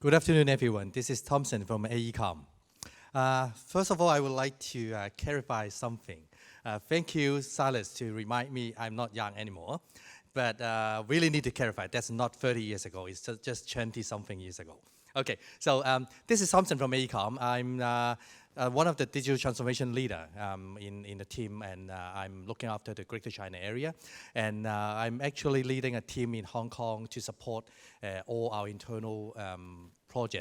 Good afternoon, everyone. This is Thomson from AECOM. First of all, I would like to clarify something. Thank you, Silas, to remind me I'm not young anymore. But really need to clarify, that's not 30 years ago. It's just 20-something years ago. Okay, so this is Thomson from AECOM. I'm one of the digital transformation leader in the team, and I'm looking after the Greater China area. And I'm actually leading a team in Hong Kong to support all our internal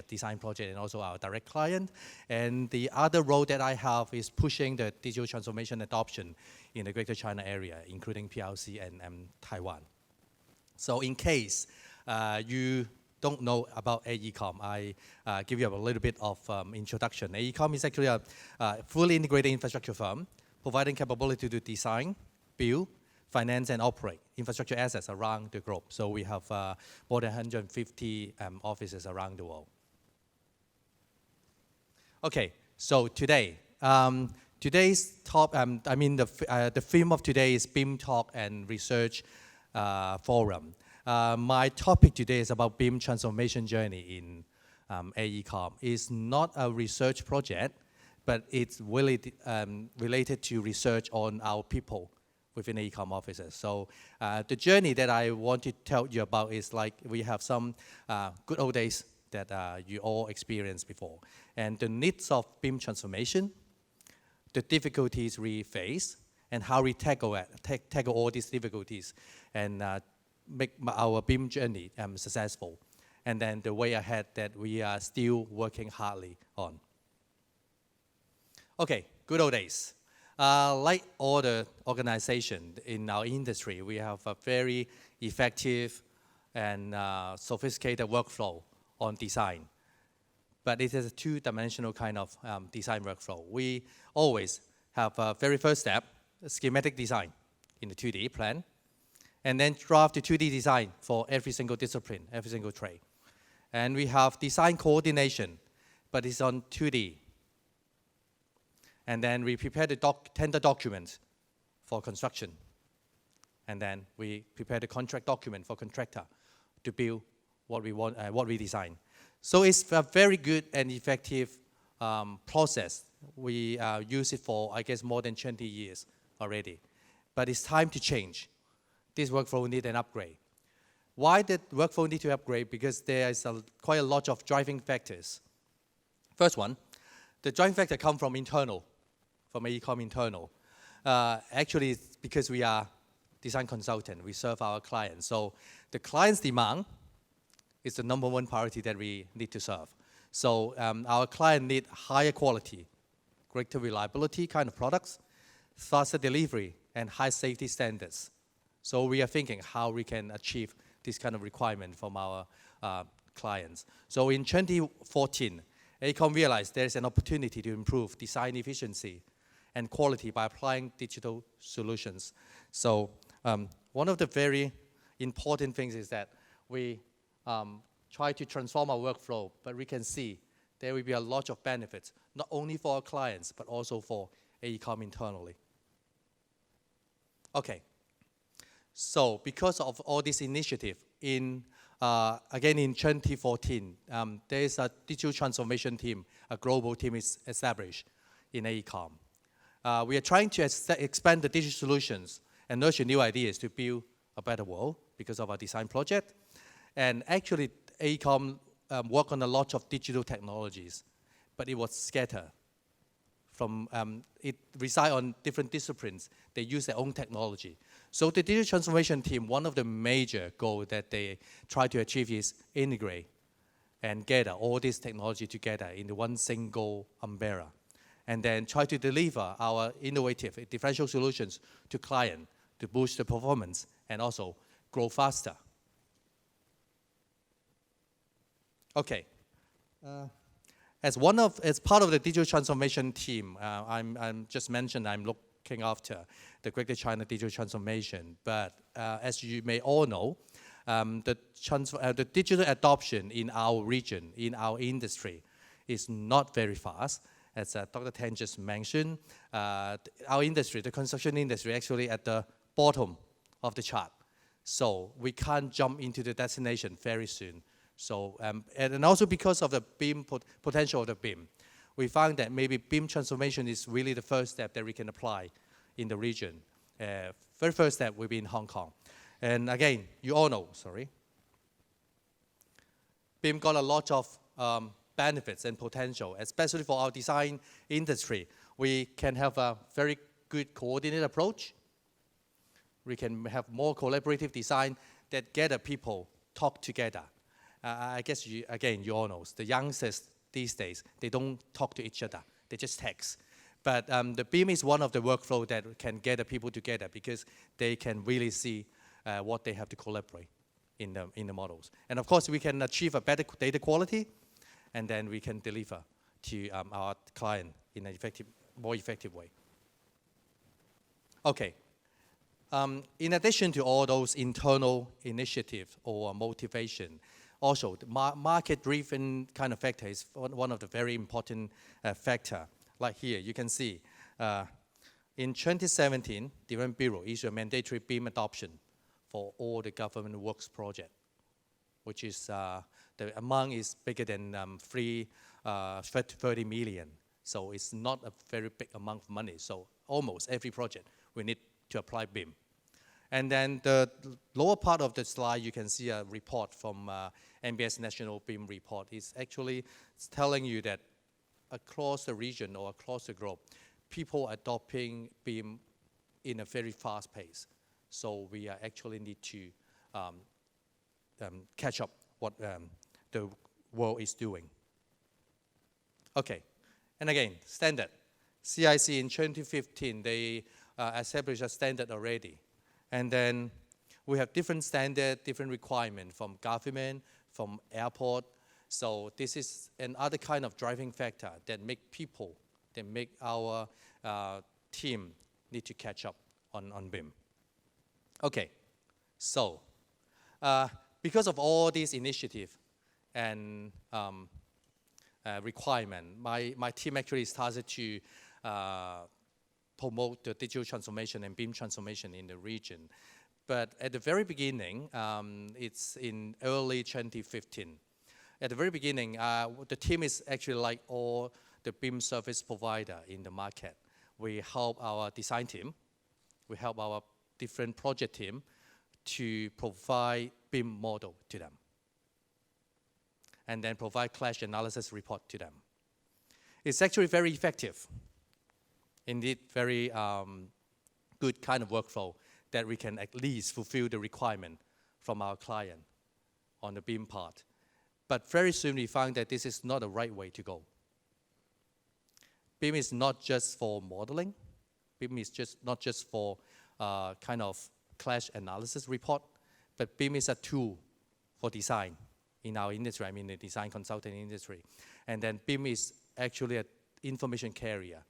design project, and also our direct client. And the other role that I have is pushing the digital transformation adoption in the Greater China area, including PRC and Taiwan. So in case you don't know about AECOM, I give you a little bit of introduction. AECOM is actually a fully integrated infrastructure firm providing capability to design, build, finance, and operate infrastructure assets around the globe. So we have more than 150 offices around the world. Okay, so today, today's the theme of today is BIM Talk and Research Forum. My topic today is about BIM Transformation Journey in AECOM. It's not a research project, but it's really related to research on our people within AECOM offices. So the journey that I want to tell you about is like we have some good old days that you all experienced before. And the needs of BIM transformation, the difficulties we face, and how we tackle all these difficulties and make our BIM journey successful. And then the way ahead that we are still working hardly on. Okay, good old days. Like all the organizations in our industry, we have a very effective and sophisticated workflow on design. But it is a two-dimensional kind of design workflow. We always have a very first step, schematic design in the 2D plan, and then draft the 2D design for every single discipline, every single trade. And we have design coordination, but it's on 2D. And then we prepare the tender document for construction. And then we prepare the contract document for contractor to build what we want, what we design. So it's a very good and effective process. We use it for, I guess, more than 20 years already. But it's time to change. This workflow needs an upgrade. Why did workflow need to upgrade? Because there is quite a lot of driving factors. First one, the driving factor come from internal, from AECOM internal. Actually, it's because we are design consultant. We serve our clients. So the client's demand is the number one priority that we need to serve. So our client need higher quality, greater reliability kind of products, faster delivery, and high safety standards. So we are thinking how we can achieve this kind of requirement from our clients. So in 2014, AECOM realized there is an opportunity to improve design efficiency and quality by applying digital solutions. So one of the very important things is that we try to transform our workflow, but we can see there will be a lot of benefits, not only for our clients, but also for AECOM internally. Okay. So because of all this initiative, again in 2014, there is a digital transformation team, a global team is established in AECOM. We are trying to expand the digital solutions and nurture new ideas to build a better world because of our design project. And actually, AECOM worked on a lot of digital technologies, but it was scattered. It resides on different disciplines. They use their own technology. So the digital transformation team, one of the major goals that they try to achieve is integrate and gather all this technology together into one single umbrella, and then try to deliver our innovative differential solutions to client to boost the performance and also grow faster. Okay. As part of the digital transformation team, I'm just mentioned I'm looking after the Greater China digital transformation. But as you may all know, the digital adoption in our region, in our industry, is not very fast. As Dr. Tan just mentioned, our industry, the construction industry, actually at the bottom of the chart. So we can't jump into the destination very soon. So, and also because of the BIM potential of the BIM, we found that maybe BIM transformation is really the first step that we can apply in the region. Very first step will be in Hong Kong. And again, you all know, BIM got a lot of benefits and potential, especially for our design industry. We can have a very good coordinated approach. We can have more collaborative design that gather people talk together. I guess, you all know, the youngsters these days, they don't talk to each other. They just text. But the BIM is one of the workflow that can gather people together because they can really see what they have to collaborate in the models. And of course, we can achieve a better data quality, and then we can deliver to our client in an more effective way. Okay. In addition to all those internal initiatives or motivation, also the market-driven kind of factor is one of the very important factor. Like here, you can see in 2017, the Development Bureau issued a mandatory BIM adoption for all the government works project, which is the amount is bigger than 30 million. So it's not a very big amount of money. So almost every project we need to apply BIM. And then the lower part of the slide, you can see a report from NBS National BIM report. It's actually telling you that across the region or across the globe, people are adopting BIM in a very fast pace. So we actually need to catch up what the world is doing. Okay, and again, standard. CIC in 2015, they established a standard already. And then we have different standard, different requirement from government, from airport. So this is another kind of driving factor that make people, that make our team need to catch up on BIM. Okay, so because of all these initiatives and requirement, my team actually started to promote the digital transformation and BIM transformation in the region. But at the very beginning, it's in early 2015. At the very beginning, the team is actually like all the BIM service provider in the market. We help our design team, we help our different project team to provide BIM model to them, and then provide clash analysis report to them. It's actually very effective. Indeed, very good kind of workflow that we can at least fulfill the requirement from our client on the BIM part. But very soon we found that this is not the right way to go. BIM is not just for modeling. BIM is not just for kind of clash analysis report, but BIM is a tool for design in our industry, I mean the design consulting industry. And then BIM is actually an information carrier.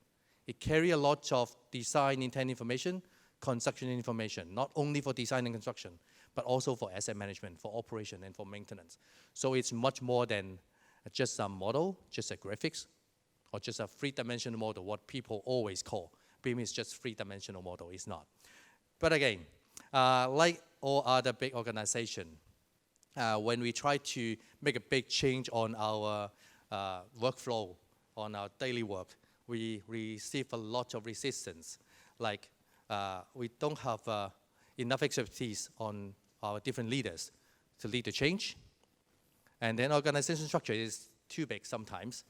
It carries a lot of design intent information, construction information, not only for design and construction, but also for asset management, for operation, and for maintenance. So it's much more than just a model, just a graphics, or just a three-dimensional model, what people always call. BIM is just three-dimensional model, it's not. But again, like all other big organizations, when we try to make a big change on our workflow, on our daily work, we receive a lot of resistance. Like we don't have enough expertise on our different leaders to lead the change. And then organization structure is too big sometimes.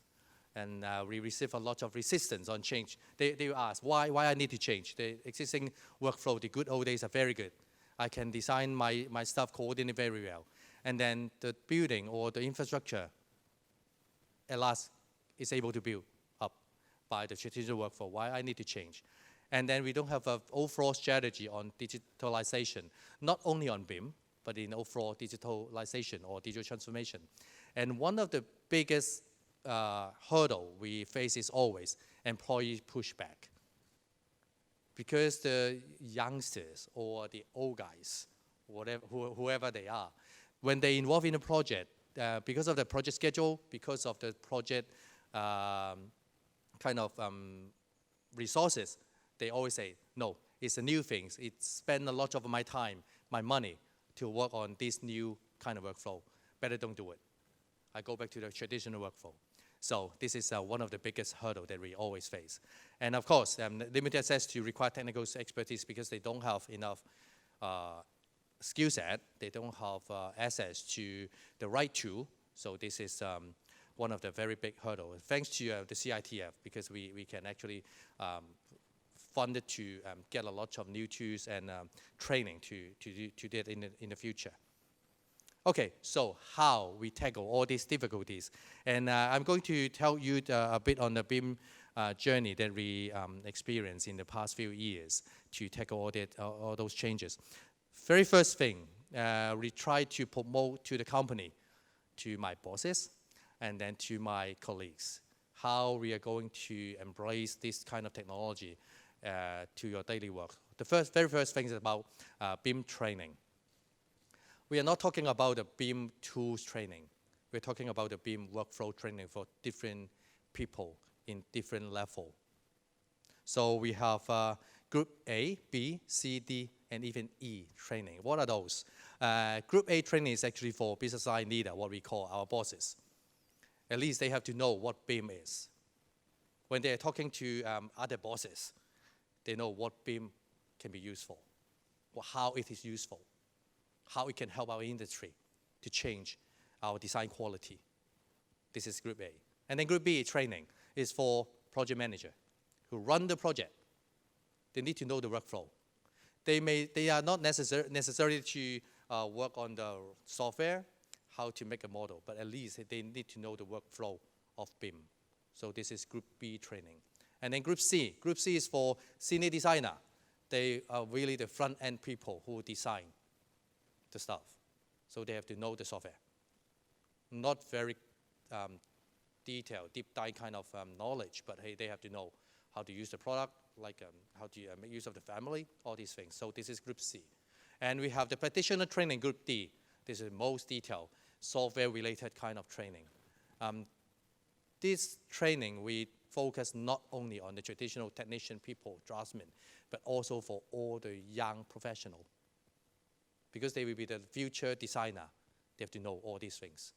And we receive a lot of resistance on change. They ask, why I need to change? The existing workflow, the good old days are very good. I can design my stuff, coordinate very well. And then the building or the infrastructure, at last, is able to build up by the strategic workflow. Why I need to change? And then we don't have an overall strategy on digitalization, not only on BIM, but in overall digitalization or digital transformation. And one of the biggest hurdle we face is always employee pushback. Because the youngsters or the old guys, whoever they are, when they involve in a project, because of the project schedule, because of the project kind of resources, they always say, no, it's a new thing. It spends a lot of my time, my money, to work on this new kind of workflow. Better don't do it. I go back to the traditional workflow. So this is one of the biggest hurdles that we always face. And of course, limited access to required technical expertise because they don't have enough skill set, they don't have access to the right tool. So this is one of the very big hurdles. Thanks to the CITF, because we can actually fund it to get a lot of new tools and training to do that in the future. Okay, so how we tackle all these difficulties. And I'm going to tell you a bit on the BIM journey that we experienced in the past few years to tackle all those changes. Very first thing, we try to promote to the company, to my bosses, and then to my colleagues, how we are going to embrace this kind of technology to your daily work. The very first thing is about BIM training. We are not talking about the BIM tools training. We're talking about the BIM workflow training for different people in different level. So we have Group A, B, C, D, and even E training. What are those? Group A training is actually for business line leader, what we call our bosses. At least they have to know what BIM is. When they're talking to other bosses, they know what BIM can be used for, or how it is useful, how it can help our industry to change our design quality. This is Group A. And then Group B training is for project manager who run the project. They need to know the workflow. They are not necessarily to work on the software, how to make a model, but at least they need to know the workflow of BIM. So this is Group B training. And then Group C. Group C is for senior designer. They are really the front-end people who design the stuff. So they have to know the software. Not very detailed, deep dive kind of knowledge, but hey, they have to know how to use the product, like how to make use of the family, all these things. So this is Group C. And we have the practitioner training, Group D. This is the most detailed, software-related kind of training. This training, we focus not only on the traditional technician people, draftsmen, but also for all the young professionals. Because they will be the future designer, they have to know all these things.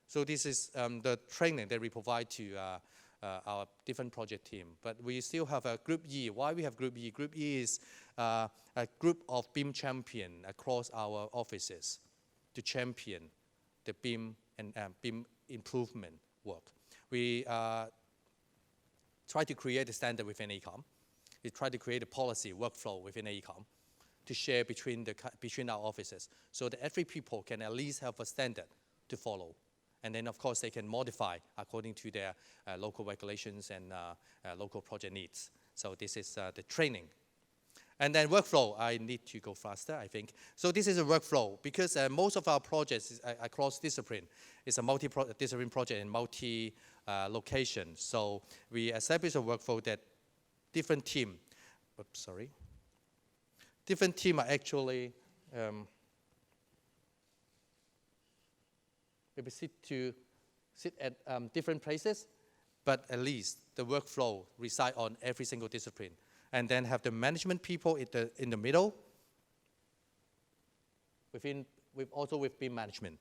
So this is the training that we provide to our different project team. But we still have a Group E. Why we have Group E? Group E is a group of BIM champions across our offices to champion the BIM and BIM improvement work. We try to create a standard within AECOM. We try to create a policy workflow within AECOM to share between our offices so that every people can at least have a standard to follow. And then, of course, they can modify according to their local regulations and local project needs. So this is the training. And then workflow, I need to go faster, I think. So this is a workflow because most of our projects across discipline is a multi-discipline project in multi-location. So we establish a workflow that different team are actually maybe sit at different places, but at least the workflow reside on every single discipline. And then have the management people in the middle, also with BIM management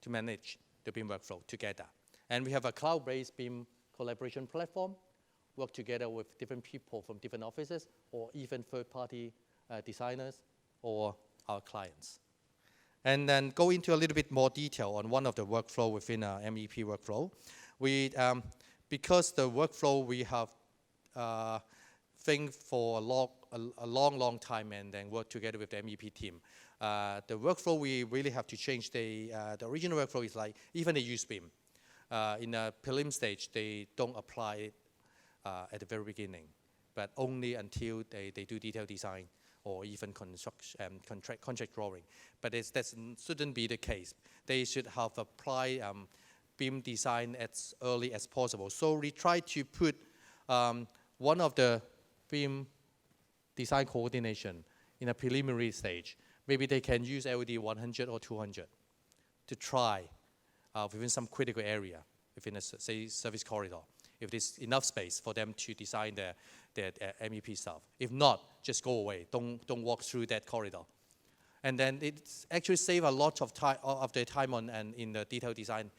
to manage the BIM workflow together. And we have a cloud-based BIM collaboration platform, work together with different people from different offices, or even third-party designers or our clients. And then go into a little bit more detail on one of the workflow within our MEP workflow. Because the workflow we have think for a long time and then work together with the MEP team. The workflow we really have to change. The original workflow is like, even they use BIM. In a prelim stage, they don't apply it at the very beginning, but only until they do detailed design or even contract drawing. But that shouldn't be the case. They should have applied BIM design as early as possible. So we try to put one of the BIM design coordination in a preliminary stage. Maybe they can use LD 100 or 200 to try within some critical area, within a, say, service corridor, if there's enough space for them to design their MEP stuff. If not, just go away. Don't walk through that corridor. And then it's actually save a lot of time, their time in the detailed design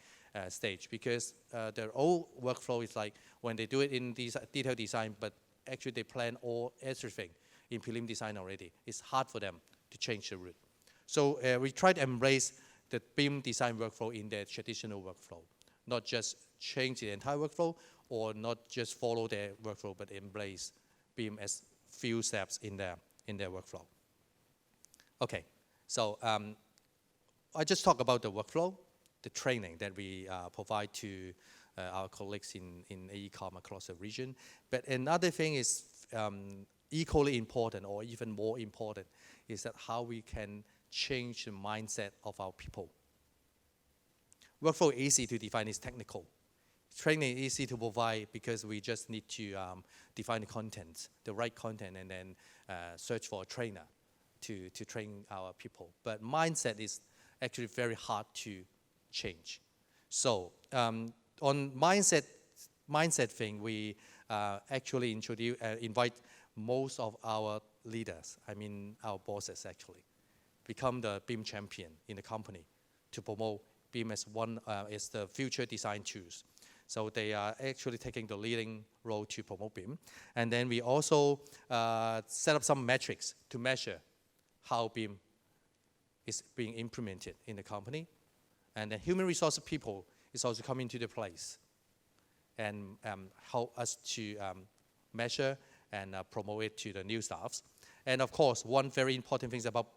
stage, because their old workflow is like when they do it in detailed design, but actually they plan all everything in prelim design already. It's hard for them to change the route. So we try to embrace the BIM design workflow in their traditional workflow, not just change the entire workflow or not just follow their workflow, but embrace BIM as few steps in their workflow. Okay, so I just talked about the workflow, the training that we provide to our colleagues in AECOM across the region. But another thing is equally important, or even more important, is that how we can change the mindset of our people. Workflow is easy to define, is technical. Training is easy to provide because we just need to define the content, the right content, and then search for a trainer to train our people. But mindset is actually very hard to change. So on mindset thing, we actually invite most of our leaders, I mean our bosses actually, become the BIM champion in the company to promote BIM as as the future design tools. So they are actually taking the leading role to promote BIM. And then we also set up some metrics to measure how BIM is being implemented in the company. And the human resource people is also coming to the place and help us to measure and promote it to the new staffs. And of course, one very important thing is about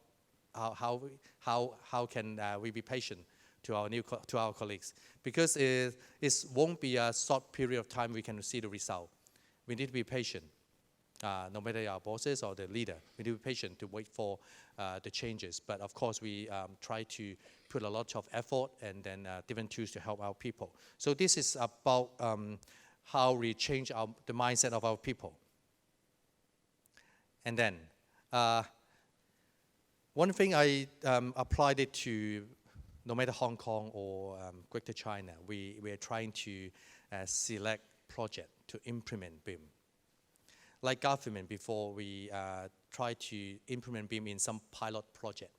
how can we be patient to our colleagues, because it won't be a short period of time we can see the result. We need to be patient, no matter our bosses or the leader. We need to be patient to wait for the changes. But of course, we try to put a lot of effort and then different tools to help our people. So this is about how we change the mindset of our people. And then one thing I applied it to no matter Hong Kong or Greater China, we are trying to select project to implement BIM. Like government, before we try to implement BIM in some pilot project.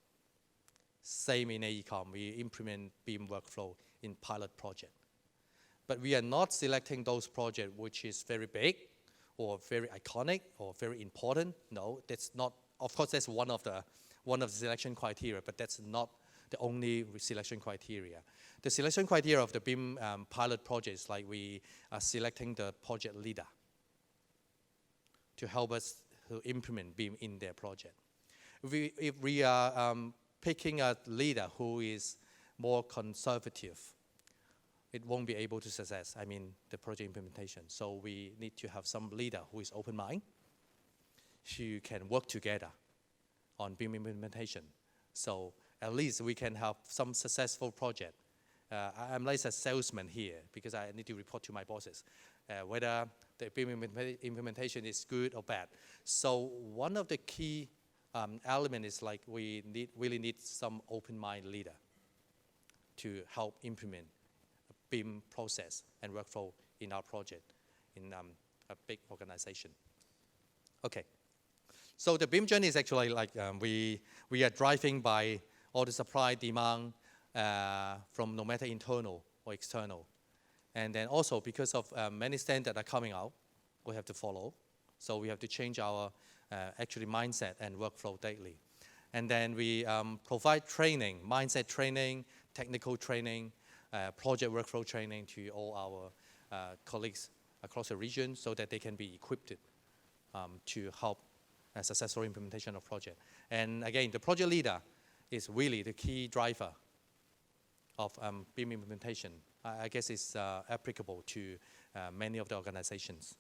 Same in AECOM, we implement BIM workflow in pilot project. But we are not selecting those projects which is very big or very iconic or very important. No, that's not. Of course, that's one of the selection criteria, but that's not the only selection criteria. The selection criteria of the BIM pilot projects, like we are selecting the project leader to help us to implement BIM in their project. If we are picking a leader who is more conservative, it won't be able to success, I mean, the project implementation. So we need to have some leader who is open-minded, who can work together on BIM implementation. So at least we can have some successful project. I'm like a salesman here because I need to report to my bosses whether the BIM implementation is good or bad. So one of the key elements is like we really need some open-minded leader to help implement a BIM process and workflow in our project in a big organization. Okay. So the BIM journey is actually like we are driving by all the supply demand from no matter internal or external. And then also because of many standards are coming out, we have to follow. So we have to change our actually mindset and workflow daily. And then we provide training, mindset training, technical training, project workflow training to all our colleagues across the region so that they can be equipped to help a successful implementation of project. And again, the project leader is really the key driver of BIM implementation. I guess it's applicable to many of the organizations.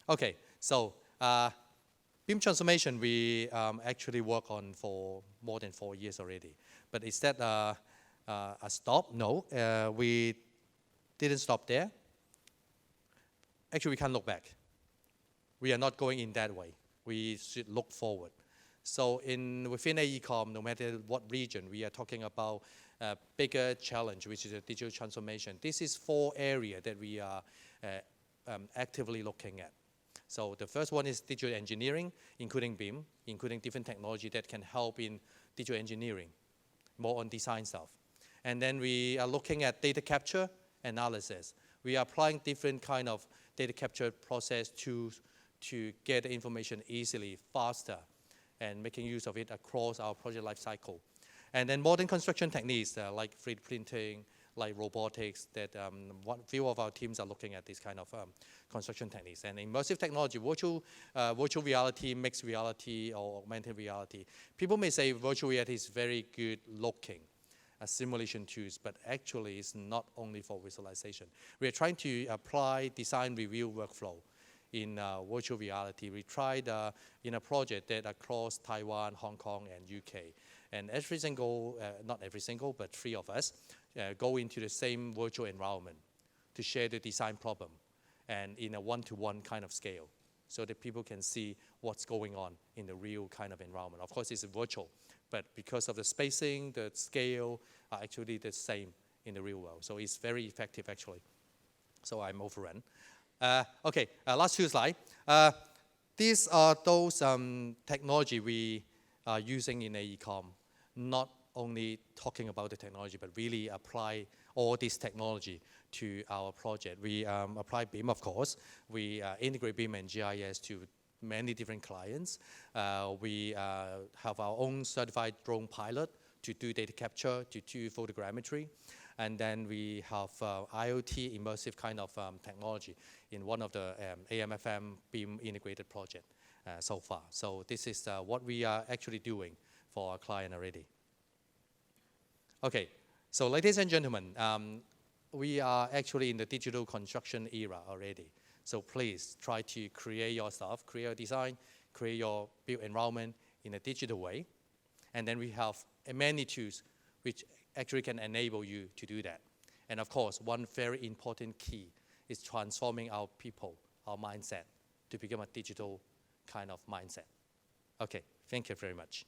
Okay, so BIM transformation we actually work on for more than 4 years already. But is that a stop? No, we didn't stop there. Actually, we can't look back. We are not going in that way. We should look forward. So within AECOM, no matter what region, we are talking about a bigger challenge, which is a digital transformation. This is 4 areas that we are actively looking at. So the first one is digital engineering, including BIM, including different technology that can help in digital engineering, more on design stuff. And then we are looking at data capture analysis. We are applying different kind of data capture process to get the information easily, faster, and making use of it across our project life cycle. And then modern construction techniques like 3D printing, like robotics, that one few of our teams are looking at these kind of construction techniques. And immersive technology, virtual reality, mixed reality, or augmented reality. People may say virtual reality is very good looking as simulation tools, but actually it's not only for visualization. We are trying to apply design review workflow in virtual reality. We tried in a project that across Taiwan, Hong Kong, and UK. And every single, not every single, but 3 of us go into the same virtual environment to share the design problem and in a one-to-one kind of scale so that people can see what's going on in the real kind of environment. Of course, it's virtual, but because of the spacing, the scale are actually the same in the real world. So it's very effective, actually. So I'm overrun. Okay, last 2 slides. These are those technology we are using in AECOM, not only talking about the technology, but really apply all this technology to our project. We apply BIM, of course. We integrate BIM and GIS to many different clients. We have our own certified drone pilot to do data capture, to do photogrammetry. And then we have IoT immersive kind of technology in one of the AMFM BIM integrated project so far. So this is what we are actually doing for our client already. Okay, so ladies and gentlemen, we are actually in the digital construction era already. So please try to create your stuff, create your design, create your built environment in a digital way. And then we have many tools which actually can enable you to do that. And of course, one very important key is transforming our people, our mindset, to become a digital kind of mindset. Okay, thank you very much.